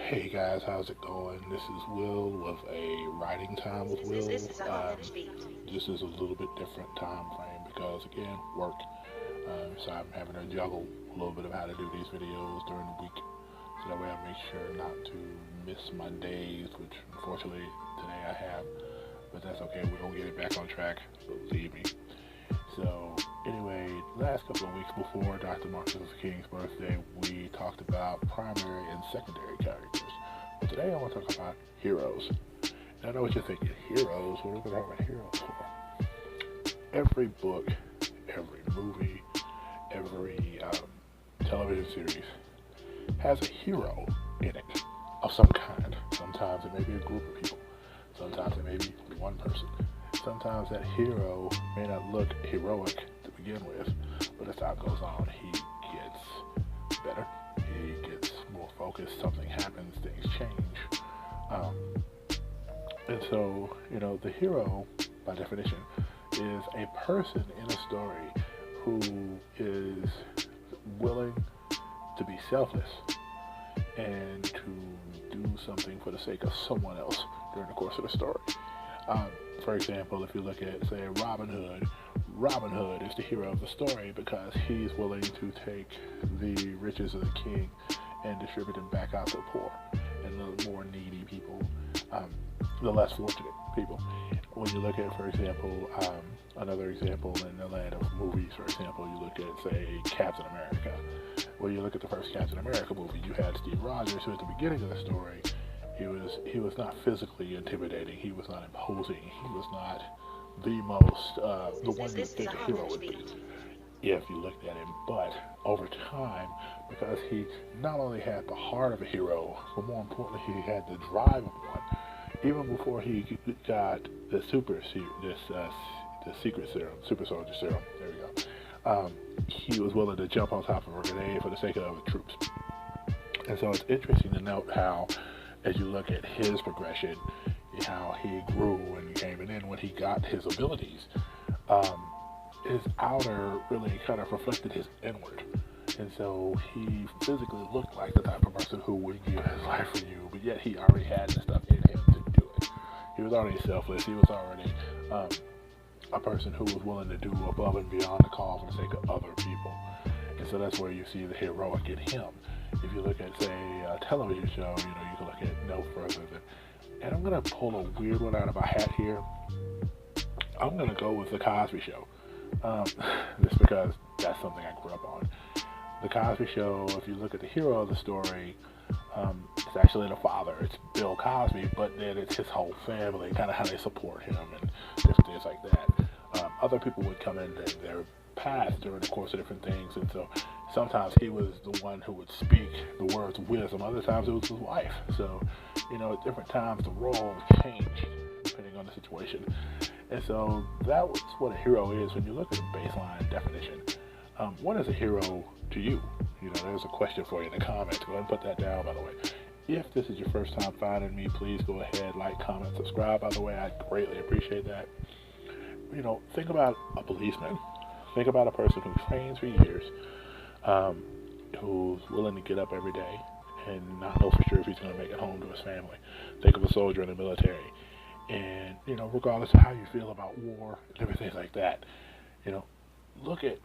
Hey guys, how's it going? This is Will with a writing time with Will. This is a little bit different time frame because again, work. So I'm having to juggle a little bit of how to do these videos during the week, so that way I make sure not to miss my days, which unfortunately today I have. But that's okay. We're gonna get it back on track. Believe me. So anyway, last couple of weeks before Dr. Martin Luther King's birthday, we talked about primary and secondary characters. But today I want to talk about heroes. And I know what you're thinking, heroes? What are we going to talk about heroes for? Every book, every movie, every television series has a hero in it of some kind. Sometimes it may be a group of people. Sometimes it may be one person. Sometimes that hero may not look heroic to begin with, but as time goes on, he gets better. He gets more focused. Something happens. Things change. Um, and so, the hero, by definition, is a person in a story who is willing to be selfless and to do something for the sake of someone else during the course of the story. For example, if you look at, say, Robin Hood is the hero of the story because he's willing to take the riches of the king and distribute them back out to the poor and the more needy people, the less fortunate people. When you look at, for example, another example in the land of movies, for example, you look at, say, Captain America. When you look at the first Captain America movie, you had Steve Rogers, who at the beginning of the story, he was not physically intimidating. He was not imposing. He was not the most, the one you think a hero would be if you looked at him. But over time, because he not only had the heart of a hero, but more importantly, he had the drive of one. Even before he got the the secret serum, super soldier serum. There we go. He was willing to jump on top of a grenade for the sake of the troops. And so it's interesting to note how, as you look at his progression, how he grew and came, and then when he got his abilities, his outer really kind of reflected his inward. And so he physically looked like the type of person who would give his life for you, but yet he already had the stuff in him to do it. He was already selfless. He was already a person who was willing to do above and beyond the call for the sake of other people. And so that's where you see the heroic in him. If you look at, say, a television show, you can look at no further than, and I'm going to pull a weird one out of my hat here. I'm going to go with The Cosby Show. Just because that's something I grew up on. The Cosby Show, if you look at the hero of the story, it's actually the father. It's Bill Cosby, but then it's his whole family, kind of how they support him and different things like that. Other people would come in their path during the course of different things, and so sometimes he was the one who would speak the words of wisdom. Other times it was his wife. So, at different times the roles changed depending on the situation. And so that was what a hero is when you look at the baseline definition. What is a hero to you? There's a question for you in the comments. Go ahead and put that down, by the way. If this is your first time finding me, please go ahead, like, comment, subscribe. By the way, I greatly appreciate that. Think about a policeman. Think about a person who trains for years, who's willing to get up every day and not know for sure if he's going to make it home to his family. Think of a soldier in the military. And, regardless of how you feel about war and everything like that, look at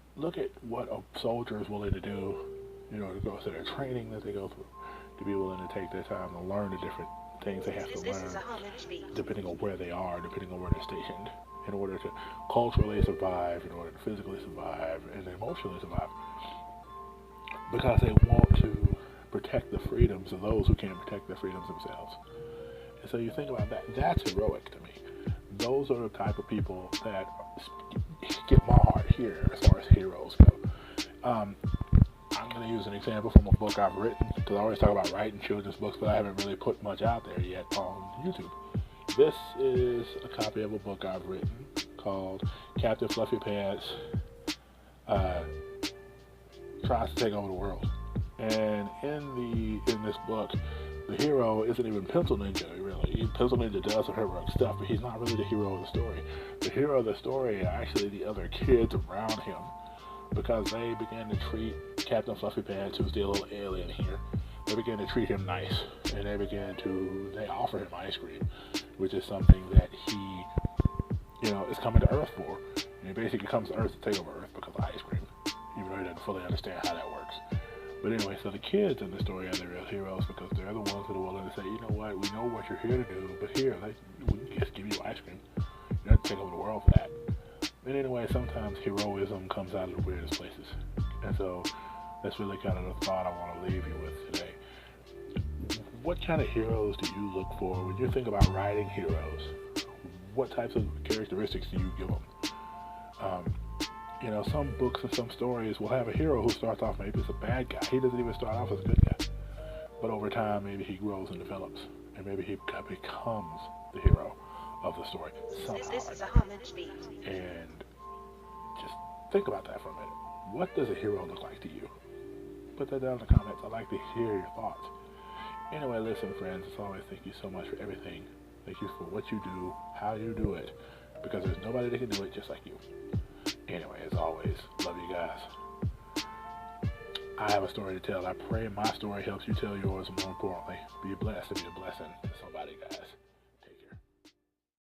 what a soldier is willing to do, to go through their training that they go through, to be willing to take their time to learn the different things they have to learn, depending on where they are, depending on where they're stationed, in order to culturally survive, in order to physically survive, and emotionally survive. Because they want to protect the freedoms of those who can't protect their freedoms themselves. And so you think about that, that's heroic to me. Those are the type of people that get my heart here as far as heroes go. I'm going to use an example from a book I've written, because I always talk about writing children's books, but I haven't really put much out there yet on YouTube. This is a copy of a book I've written called Captain Fluffy Pants Tries to Take Over the World. And in this book, the hero isn't even Pencil Ninja, really. Pencil Ninja does some heroic stuff, but he's not really the hero of the story. The hero of the story are actually the other kids around him, because they began to treat Captain Fluffy Pants, who's the little alien here, they begin to treat him nice, and they offer him ice cream, which is something that he, is coming to Earth for. And he basically comes to Earth to take over Earth because of ice cream, even though he doesn't fully understand how that works. But anyway, so the kids in the story are the real heroes because they're the ones that are willing to say, you know what, we know what you're here to do, but here, we can just give you ice cream. You don't have to take over the world for that. But anyway, sometimes heroism comes out of the weirdest places. And so that's really kind of the thought I want to leave you with today. What kind of heroes do you look for when you think about writing heroes? What types of characteristics do you give them? Some books and some stories will have a hero who starts off maybe as a bad guy. He doesn't even start off as a good guy. But over time, maybe he grows and develops. And maybe he becomes the hero of the story somehow. This is a homage beat. And just think about that for a minute. What does a hero look like to you? Put that down in the comments. I'd like to hear your thoughts. Anyway, listen, friends, as always, thank you so much for everything. Thank you for what you do, how you do it, because there's nobody that can do it just like you. Anyway, as always, love you guys. I have a story to tell. I pray my story helps you tell yours, and more importantly, be blessed to be a blessing to somebody, guys.